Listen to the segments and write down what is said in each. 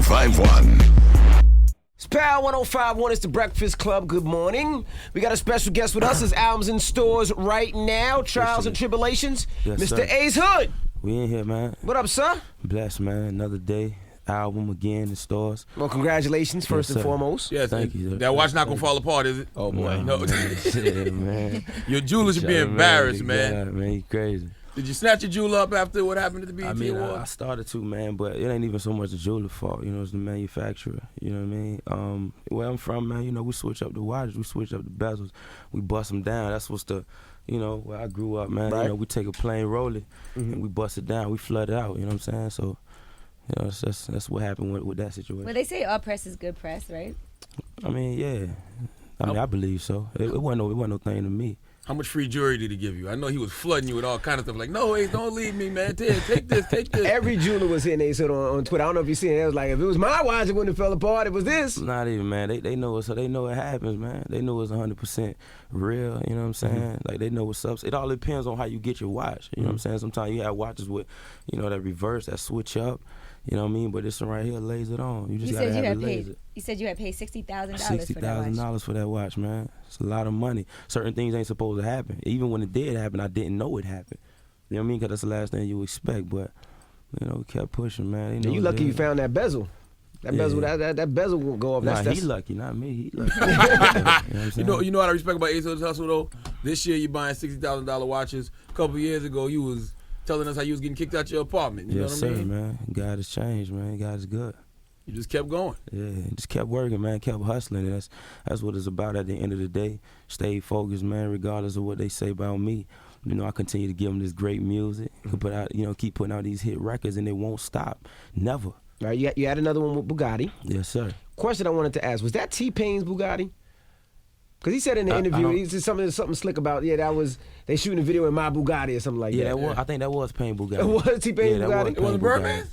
1051. It's Power 1051. It's the Breakfast Club. Good morning. We got a special guest with us. His album's in stores right now. Trials and Tribulations. Yes, Mr. sir. Ace Hood. We in here, man. What up, sir? Blessed, man. Another day. Album again in stores. Well, congratulations, first and sir. foremost. Yeah, Thank you. That watch not gonna fall apart, is it? Oh, boy. No. Shit, man. Your jewelry should be embarrassed, man. God, man, you crazy. Did you snatch your jewel up after what happened at the BET I mean, I Awards? started to, man, but it ain't even so much the jeweler fault. You know, it's the manufacturer. You know what I mean? Where I'm from, man, you know, we switch up the watches, we switch up the bezels, we bust them down. That's what's the, you know, where I grew up, man. Right. You know, we take a plain roller and we bust it down, we flood it out. You know what I'm saying? So, you know, that's what happened with that situation. Well, they say all press is good press, right? I mean, yeah. I mean, I believe so. It wasn't no thing to me. How much free jewelry did he give you? I know he was flooding you with all kind of stuff. Like, no, Ace, don't leave me, man. Take this. Every jeweler was hitting Ace Hood on Twitter. I don't know if you seen it. It was like, if it was my watch, it wouldn't have fell apart. It was this. Not even, man. They know it, so they know it happens, man. They know it's 100% real, you know what I'm saying? Like, they know what's up. It all depends on how you get your watch, you know what I'm saying? Sometimes you have watches with, you know, that reverse, that switch up, you know what I mean? But this one right here lays it on. You just gotta have it lasered. You said you had paid $60,000 for that watch. $60,000 for that watch, man. It's a lot of money. Certain things ain't supposed to happen. Even when it did happen, I didn't know it happened. You know what I mean? Because that's the last thing you expect. But, you know, we kept pushing, man. You lucky you found that bezel. That bezel, that bezel won't go off. Nah, That's he lucky, not me. He lucky. You know what I'm saying? You know what I respect about Ace Hood's hustle, though? This year you buying $60,000 watches. A couple years ago, you was telling us how you was getting kicked out your apartment. You know what I mean? Yes, sir, man. God has changed, man. God is good. You just kept going. Yeah, just kept working, man. Kept hustling. And that's what it's about at the end of the day. Stay focused, man, regardless of what they say about me. You know, I continue to give them this great music. Put out, you know, keep putting out these hit records, and it won't stop. Never. All right, you had another one with Bugatti. Yes, sir. Question I wanted to ask, was that T-Pain's Bugatti? Because he said in the interview, he said something slick about, they shooting a video in my Bugatti or something like that. Yeah, I think that was Pain Bugatti. It was T-Pain's Bugatti? It wasn't Birdman?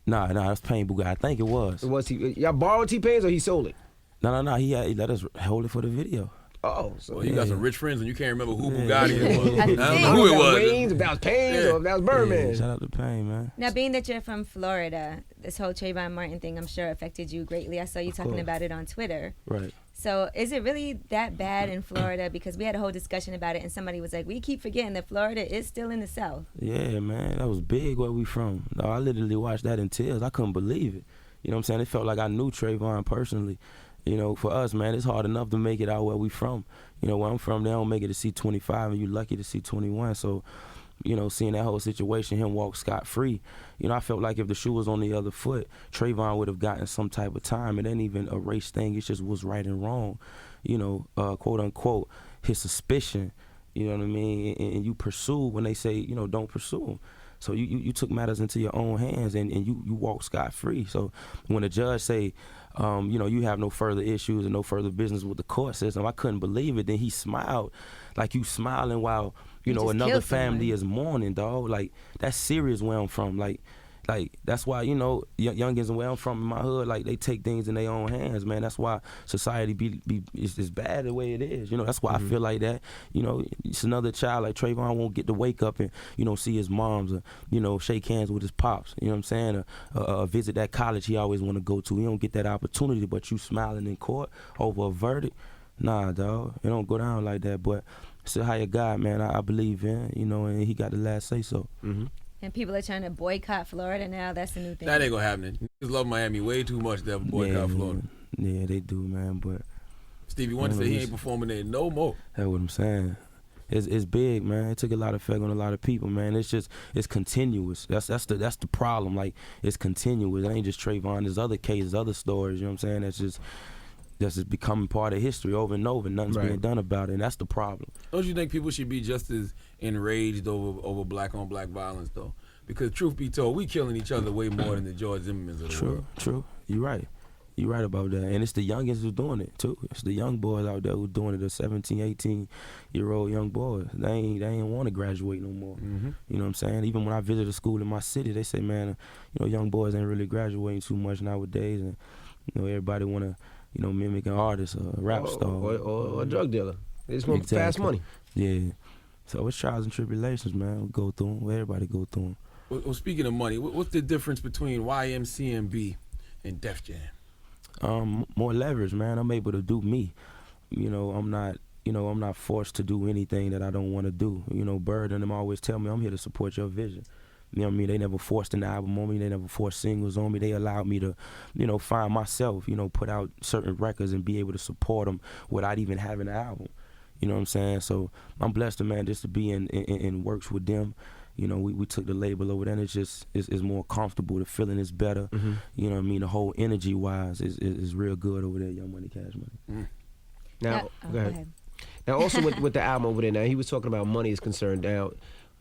Nah, that's Pain Bugatti. I think it was. It was y'all borrowed T-Pain's or he sold it? No. He let us hold it for the video. Oh, so Well, you got some rich friends and you can't remember who Bugatti it was. I I don't know think. who it was. Wayne's, if that was Payne's, or if that was Birdman. Yeah, shout out to Pain, man. Now, being that you're from Florida, this whole Trayvon Martin thing, I'm sure affected you greatly. I saw you talking about it on Twitter. Right. So is it really that bad in Florida? Because we had a whole discussion about it, and somebody was like, we keep forgetting that Florida is still in the South. Yeah, man, that was big where we from. No, I literally watched that in tears. I couldn't believe it. You know what I'm saying? It felt like I knew Trayvon personally. You know, for us, man, it's hard enough to make it out where we from. You know, where I'm from, they don't make it to see 25, and you're lucky to see 21. So, you know, seeing that whole situation, him walk scot-free, you know, I felt like if the shoe was on the other foot, Trayvon would have gotten some type of time. It ain't even a race thing. It just was right and wrong. You know, quote unquote, his suspicion, you know what I mean? And you pursue when they say, you know, don't pursue him. So you took matters into your own hands and you walk scot-free. So when the judge say, you know, you have no further issues and no further business with the court system, I couldn't believe it. Then he smiled, like you smiling while, you know, another family is mourning, dog. Like, that's serious where I'm from. Like that's why, you know, youngins and where I'm from in my hood, like, they take things in their own hands, man. That's why society is bad the way it is. You know, that's why I feel like that. You know, it's another child like Trayvon won't get to wake up and, you know, see his moms or, you know, shake hands with his pops. You know what I'm saying? Or visit that college he always want to go to. He don't get that opportunity, but you smiling in court over a verdict. Nah, dog. It don't go down like that. But it's a higher God, man. I believe in, you know, and he got the last say so. And people are trying to boycott Florida now. That's a new thing. That ain't gonna happen. Niggas love Miami way too much to ever boycott Florida. Yeah, they do, man. But Stevie Wonder said he ain't performing there no more. That's what I'm saying. It's big, man. It took a lot of effect on a lot of people, man. It's continuous. That's the problem. Like, it's continuous. It ain't just Trayvon. There's other cases, other stories. You know what I'm saying? That's just becoming part of history over and over. Nothing's being done about it, and that's the problem. Don't you think people should be just as enraged over black on black violence, though? Because truth be told, we killing each other way more than the George Zimmermans of the world. True. You're right. You're right about that. And it's the youngins who's doing it, too. It's the young boys out there who's doing it, the 17, 18-year-old young boys. They ain't want to graduate no more. You know what I'm saying? Even when I visit a school in my city, they say, man, you know, young boys ain't really graduating too much nowadays. And, you know, everybody want to, you know, mimic an artist or a rap star. Or a drug dealer. They just want fast money. Yeah. So it's trials and tribulations, man. We go through them. Everybody go through them. Well, speaking of money, what's the difference between YMCMB in Def Jam? More leverage, man. I'm able to do me. I'm not forced to do anything that I don't want to do. Bird and them always tell me I'm here to support your vision. You know what I mean? They never forced an album on me. They never forced singles on me. They allowed me to, find myself, put out certain records and be able to support them without even having an album. You know what I'm saying? So I'm blessed, man, just to be in works with them. We took the label over there, and it's more comfortable. The feeling is better. Mm-hmm. You know what I mean? The whole energy-wise is real good over there, Young Money, Cash Money. Now, go ahead. Now, also with the album over there, now he was talking about money is concerned. Now,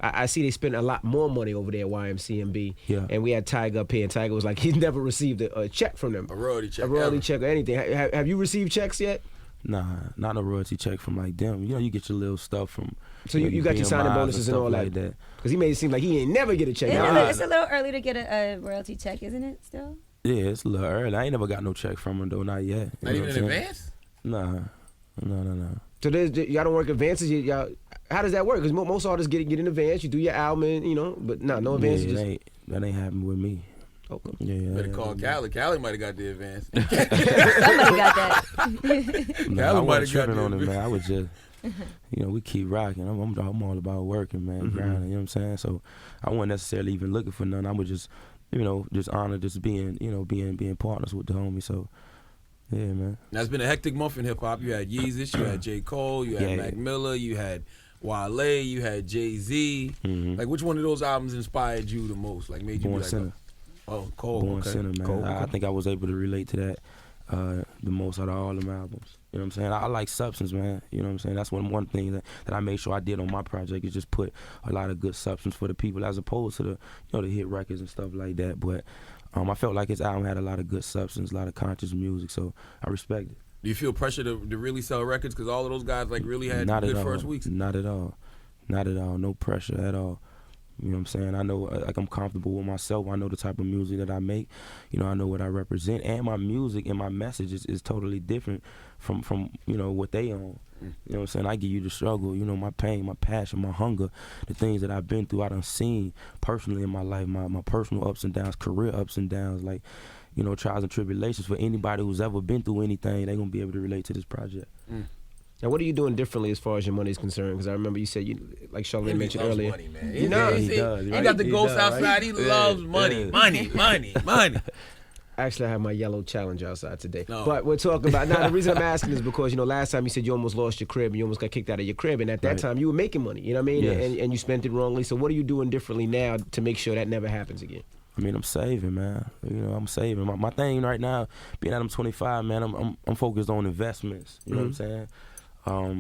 I see they spend a lot more money over there at YMCMB. Yeah. And we had Tiger up here, and Tiger was like, he's never received a check from them. A royalty check. A royalty check or anything. Have you received checks yet? Nah, not a royalty check from like them. You get your little stuff from. So you got your signing bonuses and all that. Because he made it seem like he ain't never get a check. It's a little early to get a royalty check, isn't it? Still. Yeah, it's a little early. I ain't never got no check from him though, not yet. Not even in advance? Nah. So y'all don't work advances. Y'all, how does that work? Because most artists get in advance. You do your album, and, but no advances. Yeah, that ain't happening with me. Okay. Yeah. Better call Cali. Cali might have got the advance. Somebody got that. I wasn't tripping on it, man. I was just, we keep rocking. I'm all about working, man, grinding. You know what I'm saying? So I wasn't necessarily even looking for nothing. I was just, just honored just being partners with the homie. So. Yeah, man. Now, it's been a hectic month in hip-hop. You had Yeezus, you had J. Cole, you had Mac Miller, you had Wale, you had Jay-Z. Mm-hmm. Like, which one of those albums inspired you the most? Like, made you Born be like, Sinner. Oh, Cole. Born Okay. Sinner, man. Cole, I think I was able to relate to that the most out of all them albums. You know what I'm saying? I like substance, man. You know what I'm saying? That's one thing that I made sure I did on my project is just put a lot of good substance for the people as opposed to the hit records and stuff like that. But I felt like his album had a lot of good substance, a lot of conscious music, so I respect it. Do you feel pressure to really sell records? Because all of those guys like really had good first weeks. Not at all. No pressure at all. You know what I'm saying? I know, like, I'm comfortable with myself. I know the type of music that I make. I know what I represent. And my music and my message is totally different from what they own. You know what I'm saying? I give you the struggle, my pain, my passion, my hunger, the things that I've been through, I done seen personally in my life, my personal ups and downs, career ups and downs, like, trials and tribulations. For anybody who's ever been through anything, they're going to be able to relate to this project. Now, what are you doing differently as far as your money is concerned? Because I remember you said, like Charlamagne mentioned earlier. Money, man. He does. He does. He got the ghost outside. Right? He loves money. Money. Actually, I have my yellow Challenger outside today. No. But we're talking about, now the reason I'm asking is because, last time you said you almost lost your crib and you almost got kicked out of your crib. And at that time, you were making money, you know what I mean? Yes. And you spent it wrongly. So what are you doing differently now to make sure that never happens again? I mean, I'm saving, man. I'm saving. My thing right now, being that I'm 25, man, I'm focused on investments. You know what I'm saying?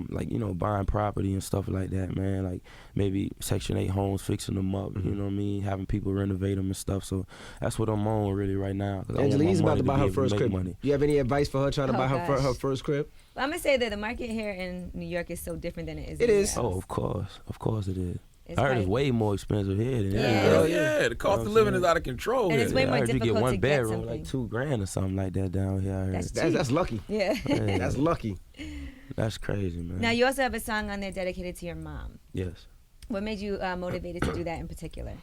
Like, buying property and stuff like that, man. Like, maybe Section 8 homes, fixing them up, you know what I mean? Having people renovate them and stuff. So that's what I'm on really right now. Angeline's about to buy her first crib. Money. Do you have any advice for her trying to buy her first crib? Well, I'm going to say that the market here in New York is so different than it is It is. Oh, of course it is. It's I heard it's way more expensive here than Yeah, the cost of living is out of control. And it's way more I heard you get difficult one to get bedroom something. like $2,000 or something like that down here. I heard. That's lucky. Yeah. That's lucky. That's crazy, man. Now, you also have a song on there dedicated to your mom. Yes. What made you motivated to do that in particular?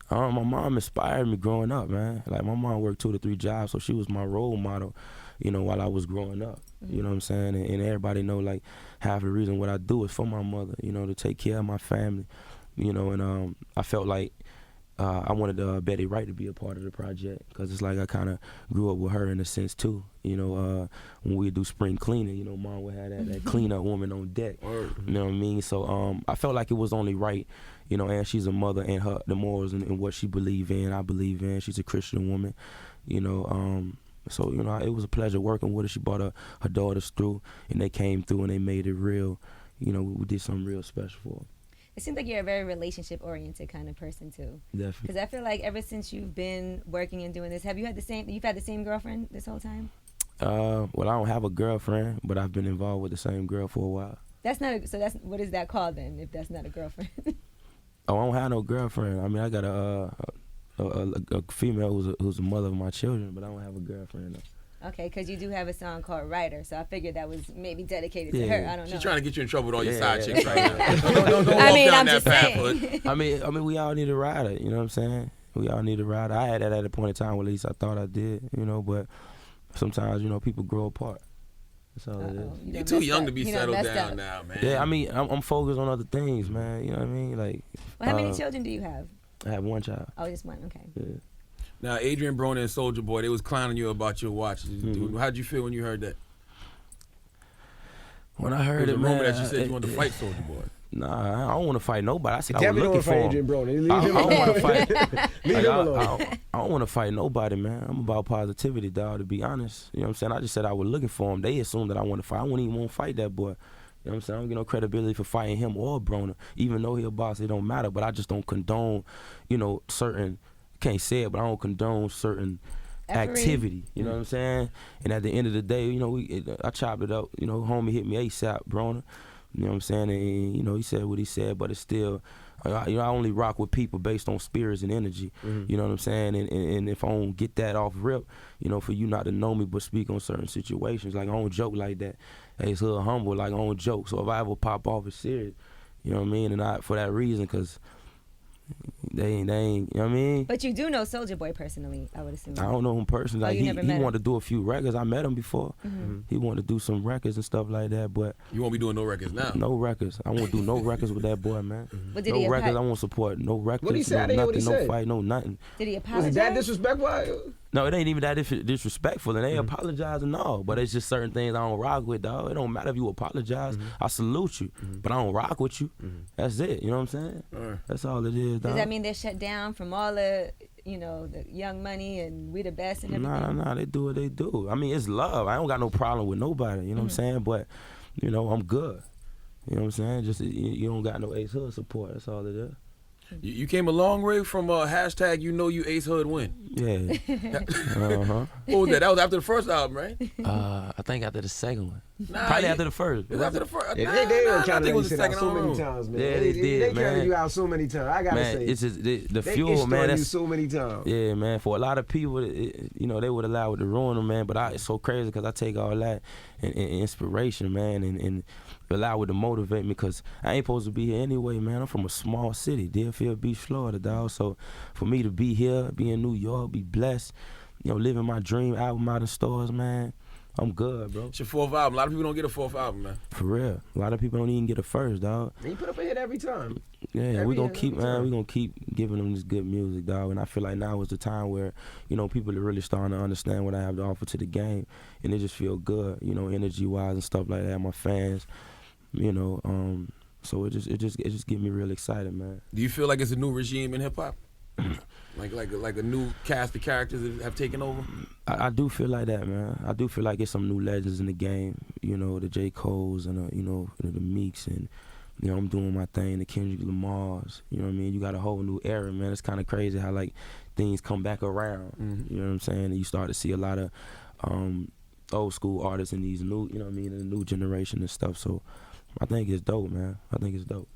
My mom inspired me growing up, man. Like, my mom worked 2 to 3 jobs, so she was my role model, while I was growing up. You know what I'm saying? And everybody know, like, half the reason what I do is for my mother, to take care of my family. And I felt like I wanted Betty Wright to be a part of the project because it's like I kind of grew up with her in a sense too. When we do spring cleaning, Mom would have that cleanup woman on deck. You know what I mean? So I felt like it was only right, and she's a mother and the morals and what she believe in, I believe in. She's a Christian woman, So, it was a pleasure working with her. She brought her daughters through, and they came through and they made it real. We did something real special for her. It seems like you're a very relationship-oriented kind of person too. Definitely. Because I feel like ever since you've been working and doing this, you've had the same girlfriend this whole time? Well, I don't have a girlfriend, but I've been involved with the same girl for a while. What is that called then? If that's not a girlfriend? Oh, I don't have no girlfriend. I mean, I got a female who's the mother of my children, but I don't have a girlfriend. No. Okay, because you do have a song called Writer, so I figured that was maybe dedicated to her. I don't know. She's trying to get you in trouble with all your side chicks right now. Don't walk I mean, down I'm that just path, saying. Hood. I mean, we all need a rider. You know what I'm saying? We all need a ride. I had that at a point in time, well, at least I thought I did, you know, but sometimes, you know, people grow apart. That's all it is. You're too young to be settled down now, man. Yeah, I mean, I'm focused on other things, man. You know what I mean? Like, Well, how many children do you have? I have one child. Oh, just one. Okay. Yeah. Now, Adrien Broner and Soulja Boy, they was clowning you about your watch. Mm-hmm. How'd you feel when you heard that? When I heard There's it, a man, rumor that you said you wanted to fight Soulja Boy. Nah, I don't want to fight nobody. I said I was Definitely looking don't for fight him. Adrien Broner. Leave I him don't want to alone. fight. Leave him alone. I don't want to fight nobody, man. I'm about positivity, dog, to be honest. You know what I'm saying? I just said I was looking for him. They assumed that I want to fight. I wouldn't even want to fight that boy. You know what I'm saying? I don't get no credibility for fighting him or Broner. Even though he a boss, it don't matter. But I just don't condone, you know, certain, can't say it, but I don't condone certain activity. You know what I'm saying? And at the end of the day, you know, I chopped it up. You know, homie hit me ASAP, Broner. You know what I'm saying? And, you know, he said what he said, but it's still, you know, I only rock with people based on spirits and energy. You know what I'm saying? And if I don't get that off rip, you know, for you not to know me but speak on certain situations, like I don't joke like that. Hey, it's hood humble, like I don't joke. So if I ever pop off, it's serious. You know what I mean? And for that reason, because they ain't, you know what I mean? But you do know Soulja Boy personally, I would assume. I don't know him personally. Like you never met he him? wanted to do a few records. I met him before. He wanted to do some records and stuff like that, but You won't be doing no records now. no records. I won't do no records with that boy, man. But did No he records. I won't support no records. What'd he say? I No didn't hear what nothing. he No said. fight. No nothing. Did he Was apologize? it that disrespectful? No, it ain't even that disrespectful, and they apologize and all. But it's just certain things I don't rock with, dog. It don't matter if you apologize. I salute you, but I don't rock with you. That's it. You know what I'm saying? That's all it is, dog. Does that mean they're shut down from all the, you know, the Young Money and We the Best and everything? Nah. They do what they do. I mean, it's love. I don't got no problem with nobody. You know what I'm saying? But, you know, I'm good. You know what I'm saying? Just you don't got no Ace Hood support. That's all it is. You came a long way from hashtag you know you Ace Hood win. Yeah. What was that? That was after the first album, right? I think after the second one. Nah, Probably you- after the first. It was after the first. Yeah, Nah, they nah, don't I count think it was you the out second so many album. times, man. Yeah, they did, They counted man. you out so many times. I gotta Man, say, it's just the they fuel, man. you That's so many times. yeah, man. For a lot of people, you know, they would allow it to ruin them, man. But it's so crazy because I take all that and inspiration, man, and allow it to motivate me because I ain't supposed to be here anyway, man. I'm from a small city, Deerfield Beach, Florida, dog. So for me to be here, be in New York, be blessed, you know, living my dream album out in stores, man, I'm good, bro. It's your fourth album. A lot of people don't get a fourth album, man. For real. A lot of people don't even get a first, dog. And you put up a hit every time. Yeah, we gonna Every keep, man. time. We gonna keep giving them this good music, dog. And I feel like now is the time where, you know, people are really starting to understand what I have to offer to the game, and it just feel good, you know, energy wise and stuff like that. My fans, you know, so it just get me real excited, man. Do you feel like it's a new regime in hip hop? like a new cast of characters that have taken over? I do feel like that, man. I do feel like it's some new legends in the game. You know, the J. Cole's and you know, the Meeks, and you know, I'm doing my thing. The Kendrick Lamar's. You know what I mean? You got a whole new era, man. It's kind of crazy how like things come back around. You know what I'm saying? And you start to see a lot of old school artists in these new, you know what I mean, in the new generation and stuff. So I think it's dope, man. I think it's dope.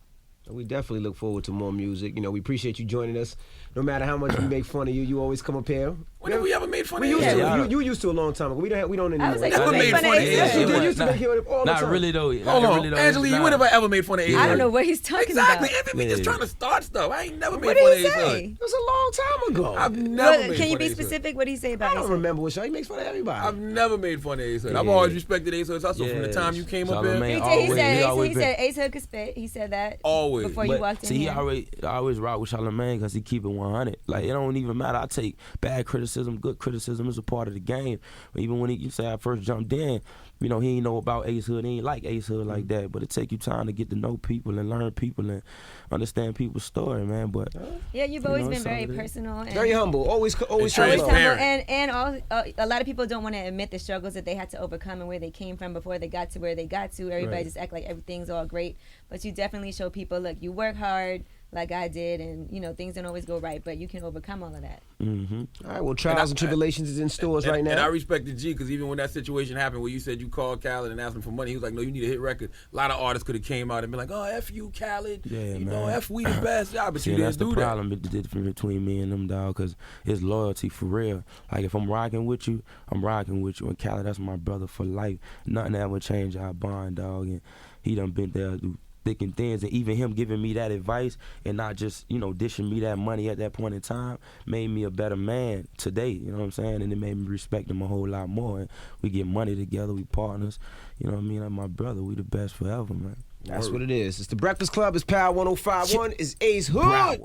We definitely look forward to more music. You know, we appreciate you joining us. No matter how much we make fun of you, you always come up here. When have we ever made fun We of used you? to. Yeah. You used to a long time ago. We don't anymore. I was like, Never you made made fun fun of of Ace Ace Hood. Yes, you Hood. did. You used to make it all the Not time. really though. Hold Not on, really though. Angela, Nah. when have I ever made fun of Ace I don't Hood? know what he's talking Exactly. about. Everybody just Yeah. trying to start stuff. I ain't never made What fun of did he Ace Hood. say? It was a long time ago. I've never Well, made can fun you of be Ace Hood. specific? What did he say about I Ace don't Hood? remember what show. He makes fun of everybody. I've never made fun of Ace Hood. I've Yeah. always respected Ace Hood. So from the Yes. time you came up Charlamagne here, He always- said always he been- said Ace Hood could spit. He said that Always. before you But walked in see, here. I always rock with Charlamagne because he keep it 100. Like, it don't even matter. I take bad criticism, good criticism is a part of the game. Even when you say I first jumped in, you know, he ain't know about Ace Hood. He ain't like Ace Hood like that. But it take you time to get to know people and learn people and understand people's story, man. But Yeah, you've You always know, been it's very all it is. personal. And Very humble. Always And show always love. transparent. humble, and all, a lot of people don't want to admit the struggles that they had to overcome and where they came from before they got to where they got to. Everybody Right. just act like everything's all great, but you definitely show people, look, you work hard like I did, and you know things don't always go right, but you can overcome all of that. All right, well, Trials and Tribulations is in stores right And I now. respect the G because even when that situation happened where you said you called Khaled and asked him for money, he was like, no, you need a hit record. A lot of artists could have came out and been like, oh, F you, Khaled. Yeah, you know, man. F we the best. Yeah, but see, you that's didn't the do that. problem, the difference between me and them, dog, because it's loyalty for real. Like, if I'm rocking with you, I'm rocking with you. And Khaled, that's my brother for life. Nothing ever change our bond, dog. And he done been there through thick and thin, and even him giving me that advice and not just, you know, dishing me that money at that point in time made me a better man today, you know what I'm saying? And it made me respect him a whole lot more. And we get money together, we partners, you know what I mean? Like my brother, we the best forever, man. That's what it is. It's the Breakfast Club. It's Power 105.1. It's Ace Hood.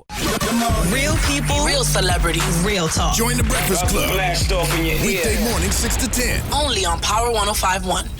Real people, real celebrities, real talk. Join the Breakfast Club. Blast off in your ear. Weekday morning, 6 to 10. Only on Power 105.1.